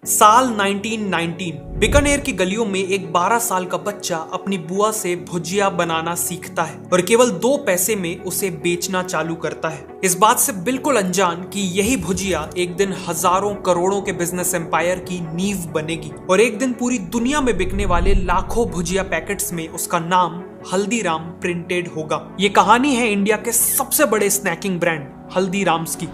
साल 1919 बीकानेर की गलियों में एक 12 साल का बच्चा अपनी बुआ से भुजिया बनाना सीखता है और केवल 2 पैसे में उसे बेचना चालू करता है, इस बात से बिल्कुल अनजान कि यही भुजिया एक दिन हजारों करोड़ों के बिजनेस एम्पायर की नींव बनेगी और एक दिन पूरी दुनिया में बिकने वाले लाखों भुजिया पैकेट्स में उसका नाम हल्दीराम प्रिंटेड होगा। ये कहानी है इंडिया के सबसे बड़े स्नैकिंग ब्रांड हल्दीराम्स की।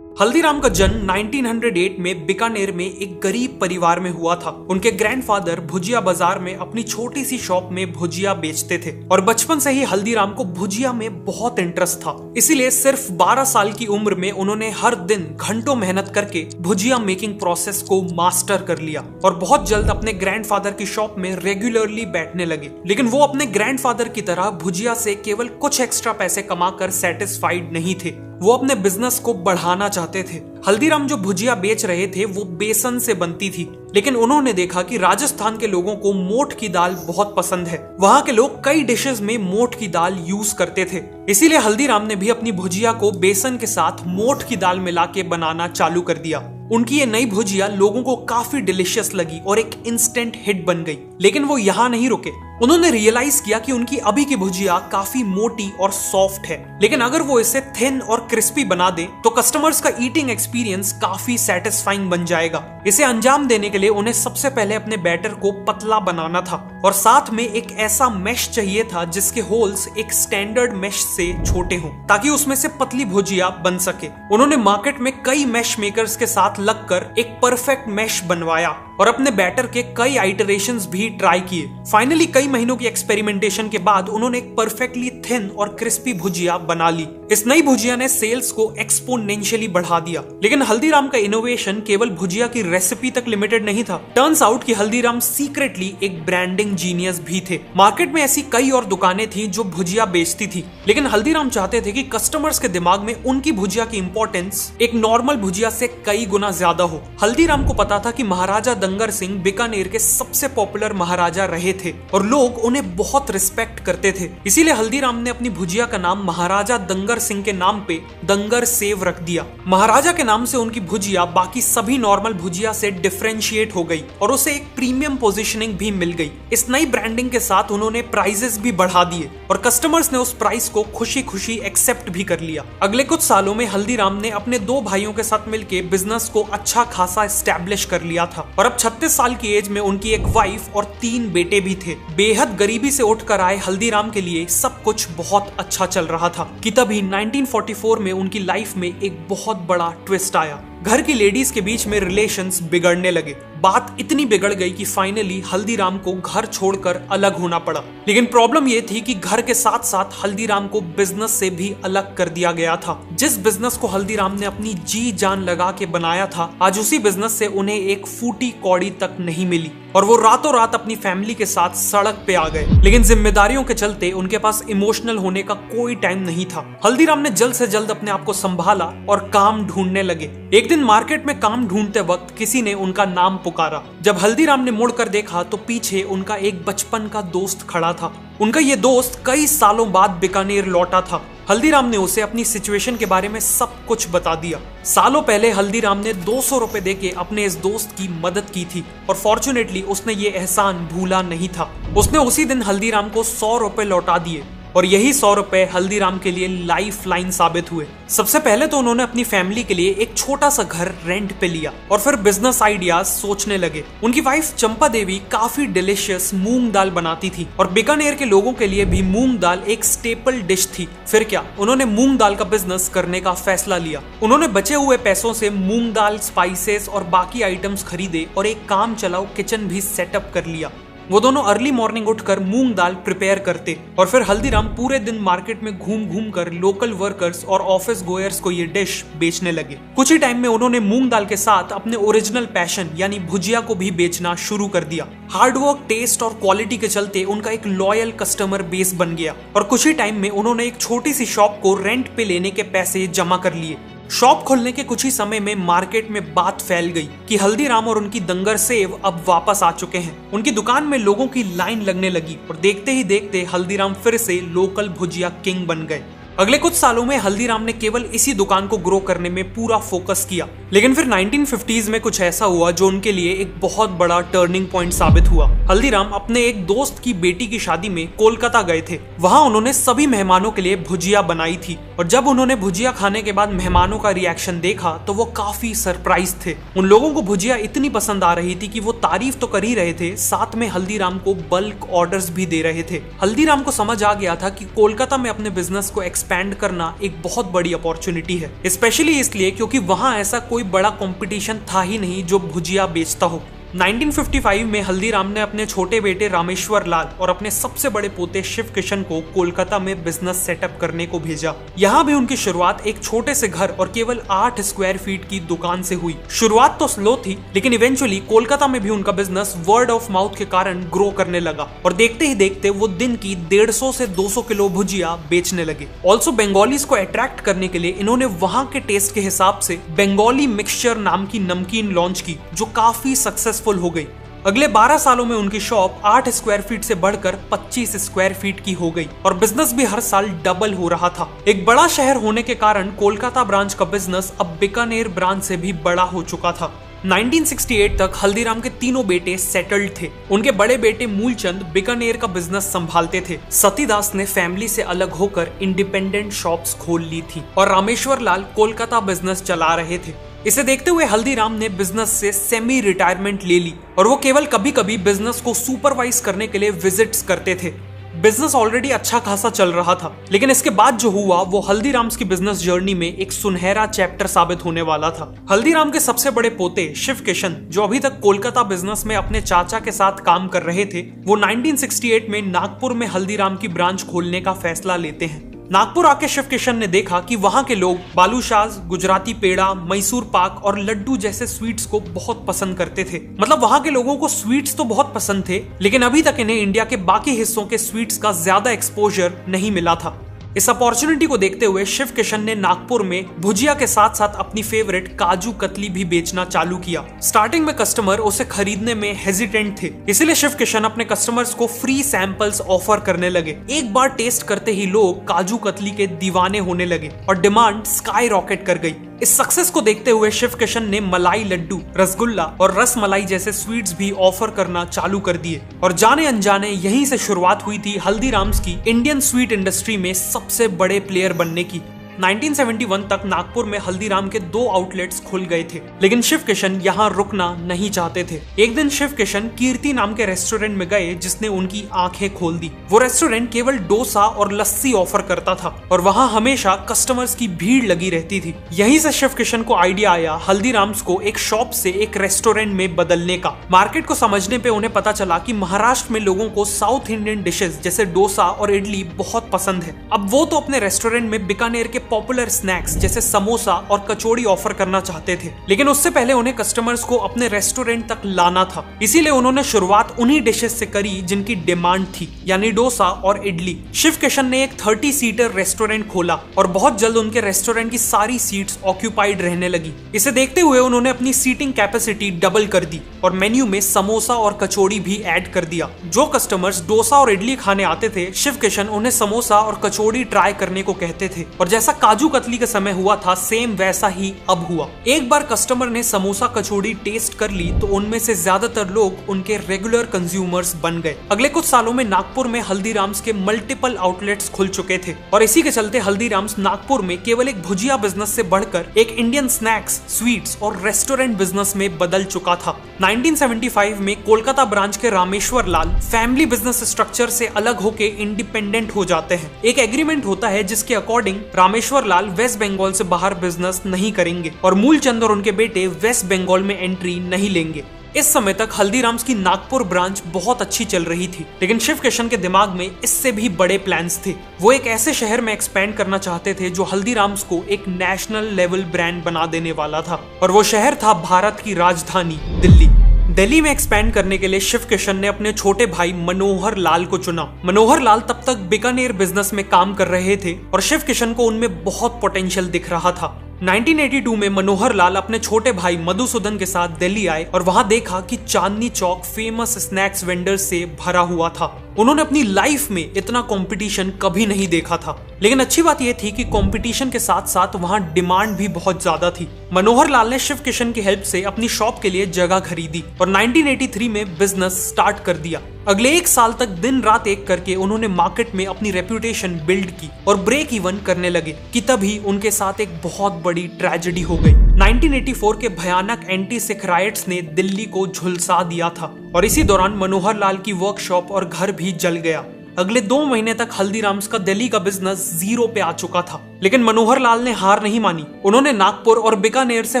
हल्दीराम का जन्म 1908 में बीकानेर में एक गरीब परिवार में हुआ था। उनके ग्रैंडफादर भुजिया बाजार में अपनी छोटी सी शॉप में भुजिया बेचते थे और बचपन से ही हल्दीराम को भुजिया में बहुत इंटरेस्ट था। इसीलिए सिर्फ 12 साल की उम्र में उन्होंने हर दिन घंटों मेहनत करके भुजिया मेकिंग प्रोसेस को मास्टर कर लिया और बहुत जल्द अपने ग्रैंडफादर की शॉप में रेगुलरली बैठने लगे। लेकिन वो अपने ग्रैंडफादर की तरह भुजिया से केवल कुछ एक्स्ट्रा पैसे कमाकर सेटिस्फाइड नहीं थे, वो अपने बिजनेस को बढ़ाना चाहते थे। हल्दीराम जो भुजिया बेच रहे थे वो बेसन से बनती थी, लेकिन उन्होंने देखा कि राजस्थान के लोगों को मोठ की दाल बहुत पसंद है। वहां के लोग कई डिशेस में मोठ की दाल यूज करते थे, इसीलिए हल्दीराम ने भी अपनी भुजिया को बेसन के साथ मोठ की दाल मिला के बनाना चालू कर दिया। उनकी ये नई भुजिया लोगों को काफी डिलीशियस लगी और एक इंस्टेंट हिट बन गई। लेकिन वो यहाँ नहीं रुके, उन्होंने रियलाइज किया कि उनकी अभी की भुजिया काफी मोटी और सॉफ्ट है, लेकिन अगर वो इसे थिन और क्रिस्पी बना दे तो कस्टमर्स का ईटिंग एक्सपीरियंस काफी सेटिस्फाइंग बन जाएगा। इसे अंजाम देने के लिए उन्हें सबसे पहले अपने बैटर को पतला बनाना था और साथ में एक ऐसा मेश चाहिए था जिसके होल्स एक स्टैंडर्ड मेश से छोटे हों ताकि उसमें से पतली भुजिया बन सके। उन्होंने मार्केट में कई मेश मेकर्स के साथ लगकर एक परफेक्ट मेश बनवाया और अपने बैटर के कई आइटरेशंस भी ट्राई किए। फाइनली कई महीनों की एक्सपेरिमेंटेशन के बाद उन्होंने एक परफेक्टली थिन और क्रिस्पी भुजिया बना ली। इस नई भुजिया ने सेल्स को एक्सपोनेंशियली बढ़ा दिया। लेकिन हल्दीराम का इनोवेशन केवल भुजिया की रेसिपी तक लिमिटेड नहीं था। टर्न्स आउट कि हल्दीराम सीक्रेटली एक ब्रांडिंग जीनियस भी थे। मार्केट में ऐसी कई और दुकानें थी जो भुजिया बेचती थी, लेकिन हल्दीराम चाहते थे कि कस्टमर्स के दिमाग में उनकी भुजिया की इंपॉर्टेंस एक नॉर्मल भुजिया से कई गुना ज्यादा हो। हल्दीराम को पता था कि महाराजा दंगर सिंह बीकानेर के सबसे पॉपुलर महाराजा रहे थे और लोग उन्हें बहुत रिस्पेक्ट करते थे। इसीलिए हल्दीराम ने अपनी भुजिया का नाम महाराजा दंगर सिंह के नाम पे दंगर सेव रख दिया। महाराजा के नाम से उनकी भुजिया बाकी सभी नॉर्मल भुजिया से डिफरेंशिएट हो गई और उसे एक प्रीमियम पोजीशनिंग भी मिल गई। इस नई ब्रांडिंग के साथ उन्होंने प्राइजेस भी बढ़ा दिए और कस्टमर्स ने उस प्राइस को खुशी खुशी एक्सेप्ट भी कर लिया। अगले कुछ सालों में हल्दीराम ने अपने 2 भाइयों के साथ मिलकर बिजनेस को अच्छा खासा एस्टैब्लिश कर लिया था और अब 36 साल की एज में उनकी एक वाइफ और 3 बेटे भी थे। बेहद गरीबी से उठकर आए हल्दीराम के लिए सब कुछ बहुत अच्छा चल रहा था कि तभी 1944 में उनकी लाइफ में एक बहुत बड़ा ट्विस्ट आया। घर की लेडीज के बीच में रिलेशंस बिगड़ने लगे। बात इतनी बिगड़ गई कि फाइनली हल्दीराम को घर छोड़कर अलग होना पड़ा। लेकिन प्रॉब्लम यह थी कि घर के साथ साथ हल्दीराम को बिजनेस से भी अलग कर दिया गया था। जिस बिजनेस को हल्दीराम ने अपनी जी जान लगा के बनाया था, आज उसी बिजनेस से उन्हें एक फूटी कौड़ी तक नहीं मिली और वो रातों रात अपनी फैमिली के साथ सड़क पे आ गए। लेकिन जिम्मेदारियों के चलते उनके पास इमोशनल होने का कोई टाइम नहीं था। हल्दीराम ने जल्द से जल्द अपने आप को संभाला और काम ढूंढने लगे। एक दिन मार्केट में काम ढूंढते वक्त किसी ने उनका नाम पुकारा। जब हल्दीराम ने मुड़कर देखा तो पीछे उनका एक बचपन का दोस्त खड़ा था। उनका ये दोस्त कई सालों बाद बीकानेर लौटा था। हल्दीराम ने उसे अपनी सिचुएशन के बारे में सब कुछ बता दिया। सालों पहले हल्दीराम ने 200 रुपए देके अपने इस दोस्त की मदद की थी और फॉर्चुनेटली उसने ये एहसान भूला नहीं था। उसने उसी दिन हल्दीराम को 100 रुपए लौटा दिए और यही 100 रुपए हल्दीराम के लिए लाइफ लाइन साबित हुए। सबसे पहले तो उन्होंने अपनी फैमिली के लिए एक छोटा सा घर रेंट पे लिया और फिर बिजनेस आइडियाज सोचने लगे। उनकी वाइफ चंपा देवी काफी डिलीशियस मूंग दाल बनाती थी और बीकानेर के लोगों के लिए भी मूंग दाल एक स्टेपल डिश थी। फिर क्या, उन्होंने मूंग दाल का बिजनेस करने का फैसला लिया। उन्होंने बचे हुए पैसों से मूंग दाल, स्पाइसेस और बाकी आइटम्स खरीदे और एक काम चलाऊ किचन भी सेटअप कर लिया। वो दोनों अर्ली मॉर्निंग उठकर मूंग दाल प्रिपेयर करते और फिर हल्दीराम पूरे दिन मार्केट में घूम घूम कर लोकल वर्कर्स और ऑफिस गोयर्स को ये डिश बेचने लगे। कुछ ही टाइम में उन्होंने मूंग दाल के साथ अपने ओरिजिनल पैशन यानी भुजिया को भी बेचना शुरू कर दिया। हार्डवर्क, टेस्ट और क्वालिटी के चलते उनका एक लॉयल कस्टमर बेस बन गया और कुछ ही टाइम में उन्होंने एक छोटी सी शॉप को रेंट पे लेने के पैसे जमा कर लिए। शॉप खोलने के कुछ ही समय में मार्केट में बात फैल गई कि हल्दीराम और उनकी दंगर सेव अब वापस आ चुके हैं। उनकी दुकान में लोगों की लाइन लगने लगी और देखते ही देखते हल्दीराम फिर से लोकल भुजिया किंग बन गए। अगले कुछ सालों में हल्दीराम ने केवल इसी दुकान को ग्रो करने में पूरा फोकस किया, लेकिन फिर 1950s में कुछ ऐसा हुआ जो उनके लिए एक बहुत बड़ा टर्निंग पॉइंट साबित हुआ। हल्दीराम अपने एक दोस्त की बेटी की शादी में कोलकाता गए थे। वहां उन्होंने सभी मेहमानों के लिए भुजिया बनाई थी और जब उन्होंने भुजिया खाने के बाद मेहमानों का रिएक्शन देखा तो वो काफी सरप्राइज थे। उन लोगों को भुजिया इतनी पसंद आ रही थी कि वो तारीफ तो कर ही रहे थे, साथ में हल्दीराम को बल्क ऑर्डर्स भी दे रहे थे। हल्दीराम को समझ आ गया था कि कोलकाता में अपने बिजनेस को एक्सपैंड करना एक बहुत बड़ी अपॉर्चुनिटी है, स्पेशली इसलिए क्योंकि वहां ऐसा कोई बड़ा कंपटीशन था ही नहीं जो भुजिया बेचता हो। 1955 में हल्दीराम ने अपने छोटे बेटे रामेश्वर लाल और अपने सबसे बड़े पोते शिव किशन को कोलकाता में बिजनेस सेटअप करने को भेजा। यहाँ भी उनकी शुरुआत एक छोटे से घर और केवल 8 स्क्वायर फीट की दुकान से हुई। शुरुआत तो स्लो थी, लेकिन इवेंचुअली कोलकाता में भी उनका बिजनेस वर्ड ऑफ माउथ के कारण ग्रो करने लगा और देखते ही देखते वो दिन की 150 से 200 किलो भुजिया बेचने लगे। ऑल्सो बंगालीज को अट्रैक्ट करने के लिए इन्होंने वहां के टेस्ट के हिसाब से बंगाली मिक्सचर नाम की नमकीन लॉन्च की, जो काफी सक्सेसफुल हो गई। अगले 12 सालों में उनकी शॉप 8 स्क्वायर फीट से बढ़कर 25 स्क्वायर फीट की हो गई और बिजनेस भी हर साल डबल हो रहा था। एक बड़ा शहर होने के कारण कोलकाता ब्रांच का बिजनेस अब बीकानेर ब्रांच से भी बड़ा हो चुका था। 1968 तक हल्दीराम के तीनों बेटे सेटल्ड थे। उनके बड़े बेटे मूलचंद बीकानेर का बिजनेस संभालते थे। सतीदास ने फैमिली से अलग होकर इंडिपेंडेंट शॉप्स खोल ली थी और रामेश्वर लाल कोलकाता बिजनेस चला रहे थे। इसे देखते हुए हल्दीराम ने बिजनेस से सेमी रिटायरमेंट ले ली और वो केवल कभी कभी बिजनेस को सुपरवाइज करने के लिए विजिट्स करते थे। बिजनेस ऑलरेडी अच्छा खासा चल रहा था, लेकिन इसके बाद जो हुआ वो हल्दीराम्स की बिजनेस जर्नी में एक सुनहरा चैप्टर साबित होने वाला था। हल्दीराम के सबसे बड़े पोते शिव किशन, जो अभी तक कोलकाता बिजनेस में अपने चाचा के साथ काम कर रहे थे, वो 1968 में नागपुर में हल्दीराम की ब्रांच खोलने का फैसला लेते हैं। नागपुर आके शिव किशन ने देखा कि वहां के लोग बालूशाज, गुजराती पेड़ा, मैसूर पाक और लड्डू जैसे स्वीट्स को बहुत पसंद करते थे। मतलब वहां के लोगों को स्वीट्स तो बहुत पसंद थे, लेकिन अभी तक इन्हें इंडिया के बाकी हिस्सों के स्वीट्स का ज्यादा एक्सपोजर नहीं मिला था। इस अपॉर्चुनिटी को देखते हुए शिव किशन ने नागपुर में भुजिया के साथ साथ अपनी फेवरेट काजू कतली भी बेचना चालू किया। स्टार्टिंग में कस्टमर उसे खरीदने में हेजिटेंट थे, इसलिए शिव किशन अपने कस्टमर्स को फ्री सैंपल्स ऑफर करने लगे। एक बार टेस्ट करते ही लोग काजू कतली के दीवाने होने लगे और डिमांड स्काई रॉकेट कर गई। इस सक्सेस को देखते हुए शिव किशन ने मलाई लड्डू, रसगुल्ला और रस मलाई जैसे स्वीट्स भी ऑफर करना चालू कर दिए और जाने अनजाने यहीं से शुरुआत हुई थी हल्दीराम्स की इंडियन स्वीट इंडस्ट्री में सबसे बड़े प्लेयर बनने की। 1971 तक नागपुर में हल्दीराम के 2 आउटलेट्स खुल गए थे, लेकिन शिव किशन यहाँ रुकना नहीं चाहते थे। एक दिन शिव किशन कीर्ति नाम के रेस्टोरेंट में गए, जिसने उनकी आंखें खोल दी। वो रेस्टोरेंट केवल डोसा और लस्सी ऑफर करता था और वहाँ हमेशा कस्टमर्स की भीड़ लगी रहती थी। यहीं से शिव किशन को आइडिया आया हल्दीराम्स को एक शॉप से एक रेस्टोरेंट में बदलने का। मार्केट को समझने पे उन्हें पता चला कि महाराष्ट्र में लोगों को साउथ इंडियन डिशेस जैसे डोसा और इडली बहुत पसंद है। अब वो तो अपने रेस्टोरेंट में बीकानेर के पॉपुलर स्नैक्स जैसे समोसा और कचौड़ी ऑफर करना चाहते थे, लेकिन उससे पहले उन्हें कस्टमर्स को अपने रेस्टोरेंट तक लाना था। इसीलिए उन्होंने शुरुआत उन्हीं डिशेस से करी जिनकी डिमांड थी, यानी डोसा और इडली। शिव किशन ने एक 30 सीटर रेस्टोरेंट खोला और बहुत जल्द उनके रेस्टोरेंट की सारी सीट्स ऑक्यूपाइड रहने लगी। इसे देखते हुए उन्होंने अपनी सीटिंग कैपेसिटी डबल कर दी और मेन्यू में समोसा और कचौड़ी भी ऐड कर दिया। जो कस्टमर्स डोसा और इडली खाने आते थे, शिव किशन उन्हें समोसा और कचौड़ी ट्राई करने को कहते थे और जैसा काजू कतली के समय हुआ था, सेम वैसा ही अब हुआ। एक बार कस्टमर ने समोसा कचौड़ी टेस्ट कर ली तो उनमें से ज्यादातर लोग उनके रेगुलर कंज्यूमर्स बन गए। अगले कुछ सालों में नागपुर में हल्दीराम्स के मल्टीपल आउटलेट्स खुल चुके थे और इसी के चलते हल्दीराम्स नागपुर में केवल एक भुजिया बिजनेस से बढ़कर एक इंडियन स्नैक्स, स्वीट्स और रेस्टोरेंट बिजनेस में बदल चुका था। 1975 में कोलकाता ब्रांच के रामेश्वर लाल फैमिली बिजनेस स्ट्रक्चर से अलग होके इंडिपेंडेंट हो जाते हैं। एक एग्रीमेंट होता है जिसके अकॉर्डिंग रामेश्वर लाल वेस्ट बंगाल से बाहर बिजनेस नहीं करेंगे और मूलचंद और उनके बेटे वेस्ट बंगाल में एंट्री नहीं लेंगे। इस समय तक हल्दीराम्स की नागपुर ब्रांच बहुत अच्छी चल रही थी, लेकिन शिव किशन के दिमाग में इससे भी बड़े प्लान्स थे। वो एक ऐसे शहर में एक्सपैंड करना चाहते थे जो हल्दीराम्स को एक नेशनल लेवल ब्रांड बना देने वाला था और वो शहर था भारत की राजधानी दिल्ली। दिल्ली में एक्सपैंड करने के लिए शिव किशन ने अपने छोटे भाई मनोहर लाल को चुना। मनोहर लाल तब तक बीकानेर बिजनेस में काम कर रहे थे और शिव किशन को उनमें बहुत पोटेंशियल दिख रहा था। 1982 में मनोहर लाल अपने छोटे भाई मधुसूदन के साथ दिल्ली आए और वहां देखा कि Chandni Chowk famous snacks vendor से भरा हुआ था। उन्होंने अपनी लाइफ में इतना कंपटीशन कभी नहीं देखा था। लेकिन अच्छी बात यह थी कि कंपटीशन के साथ साथ वहां डिमांड भी बहुत ज्यादा थी। मनोहर लाल ने शिव किशन की हेल्प से अपनी शॉप के लिए जगह खरीदी और 1983 में बिजनेस स्टार्ट कर दिया। अगले 1 साल तक दिन रात एक करके उन्होंने मार्केट में अपनी रेपुटेशन बिल्ड की और ब्रेक इवन करने लगे कि तभी उनके साथ एक बहुत बड़ी ट्रेजेडी हो गई। 1984 के भयानक एंटी सिख राइट्स ने दिल्ली को झुलसा दिया था और इसी दौरान मनोहर लाल की वर्कशॉप और घर भी जल गया। अगले 2 महीने तक हल्दीराम्स का दिल्ली का बिजनेस जीरो पे आ चुका था। लेकिन मनोहर लाल ने हार नहीं मानी। उन्होंने नागपुर और बीकानेर से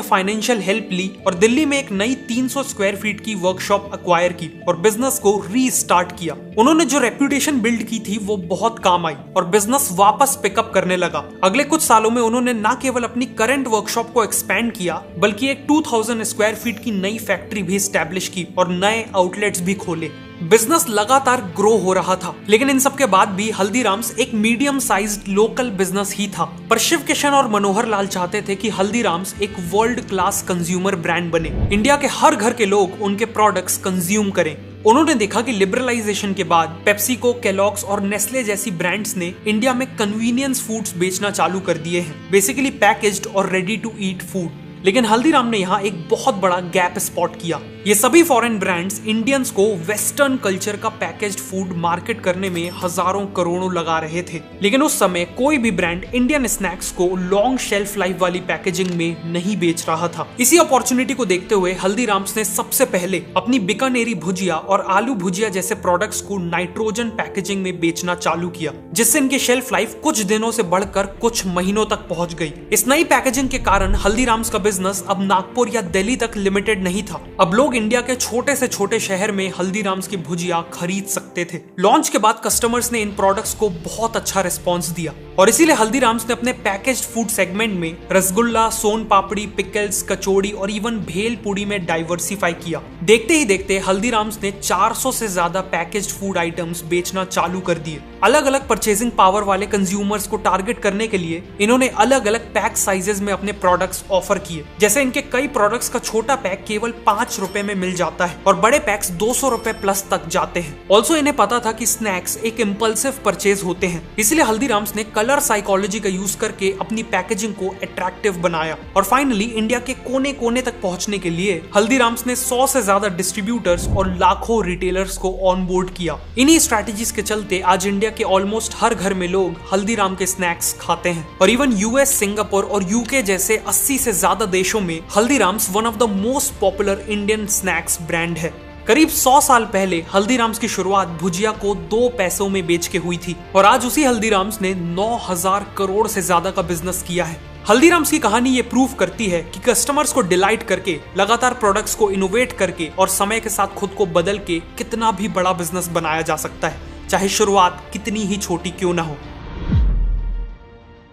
फाइनेंशियल हेल्प ली और दिल्ली में एक नई 300 स्क्वायर फीट की वर्कशॉप अक्वायर की और बिजनेस को रीस्टार्ट किया। उन्होंने जो रेप्यूटेशन बिल्ड की थी वो बहुत काम आई और बिजनेस वापस पिकअप करने लगा। अगले कुछ सालों में उन्होंने न केवल अपनी करंट वर्कशॉप को एक्सपैंड किया बल्कि एक 2000 स्क्वायर फीट की नई फैक्ट्री भी स्टैब्लिश की और नए आउटलेट्स भी खोले। बिजनेस लगातार ग्रो हो रहा था, लेकिन इन सब के बाद भी हल्दीराम्स एक मीडियम साइज्ड लोकल बिजनेस ही था। पर शिव किशन और मनोहर लाल चाहते थे कि हल्दीराम्स एक वर्ल्ड क्लास कंज्यूमर ब्रांड बने, इंडिया के हर घर के लोग उनके प्रोडक्ट्स कंज्यूम करें। उन्होंने देखा कि लिबरलाइजेशन के बाद पेप्सिको, केलॉग्स और नेस्ले जैसी ब्रांड्स ने इंडिया में कन्वीनियंस फूड्स बेचना चालू कर दिए हैं, बेसिकली पैकेज्ड और रेडी टू ईट फूड। लेकिन हल्दीराम ने यहाँ एक बहुत बड़ा गैप स्पॉट किया। ये सभी फॉरेन ब्रांड्स इंडियंस को वेस्टर्न कल्चर का पैकेज्ड फूड मार्केट करने में हजारों करोड़ों लगा रहे थे, लेकिन उस समय कोई भी ब्रांड इंडियन स्नैक्स को लॉन्ग शेल्फ लाइफ वाली पैकेजिंग में नहीं बेच रहा था। इसी अपॉर्चुनिटी को देखते हुए हल्दीराम्स ने सबसे पहले अपनी बीकानेरी भुजिया और आलू भुजिया जैसे प्रोडक्ट्स को नाइट्रोजन पैकेजिंग में बेचना चालू किया, जिससे इनकी शेल्फ लाइफ कुछ दिनों से बढ़कर कुछ महीनों तक पहुंच गई। इस नई पैकेजिंग के कारण हल्दीराम्स का बिजनेस अब नागपुर या दिल्ली तक लिमिटेड नहीं था। अब लोग इंडिया के छोटे से छोटे शहर में हल्दीराम्स की भुजिया खरीद सकते थे। लॉन्च के बाद कस्टमर्स ने इन प्रोडक्ट्स को बहुत अच्छा रिस्पांस दिया और इसीलिए हल्दीराम्स ने अपने पैकेज्ड फूड सेगमेंट में रसगुल्ला, सोन पापड़ी, पिकल्स, कचौड़ी और इवन भेल पूड़ी में डाइवर्सिफाई किया। देखते ही देखते हल्दीराम्स ने 400 से ज्यादा पैकेज्ड फूड आइटम्स बेचना चालू कर दिए। अलग अलग परचेजिंग पावर वाले कंज्यूमर्स को टारगेट करने के लिए इन्होंने अलग अलग पैक साइजेस में अपने प्रोडक्ट्स ऑफर किए। जैसे इनके कई प्रोडक्ट्स का छोटा पैक केवल 5 रुपए में मिल जाता है और बड़े पैक्स 200 रुपए प्लस तक जाते हैं। ऑल्सो इन्हें पता था कि स्नैक्स एक इम्पल्सिव परचेज होते हैं, इसलिए हल्दीराम्स ने कलर साइकोलॉजी का यूज करके अपनी पैकेजिंग को अट्रैक्टिव बनाया और फाइनली इंडिया के कोने कोने तक पहुंचने के लिए हल्दीराम्स ने 100 से ज्यादा डिस्ट्रीब्यूटर्स और लाखों रिटेलर्स को ऑन बोर्ड किया। इन्हीं स्ट्रेटेजीज के चलते आज इंडिया के ऑलमोस्ट हर घर में लोग हल्दीराम के स्नैक्स खाते हैं और इवन यूएस, सिंगापुर और यूके जैसे 80 से ज्यादा देशों में Haldiram's one of the most popular Indian snacks brand है। करीब 100 साल पहले हल्दीराम्स की शुरुआत भुजिया को 2 पैसों में बेच के हुई थी और आज उसी हल्दीराम्स ने 9000 करोड़ से ज्यादा का बिजनेस किया है। हल्दीराम्स की कहानी ये प्रूव करती है कि कस्टमर्स को डिलाइट करके, लगातार प्रोडक्ट्स को इनोवेट करके और समय के साथ खुद को बदल के कितना भी बड़ा बिजनेस बनाया जा सकता है, चाहे शुरुआत कितनी ही छोटी क्यों ना हो।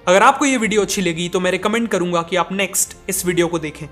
अगर आपको ये वीडियो अच्छी लगी तो मैं रिकमेंड करूंगा कि आप नेक्स्ट इस वीडियो को देखें।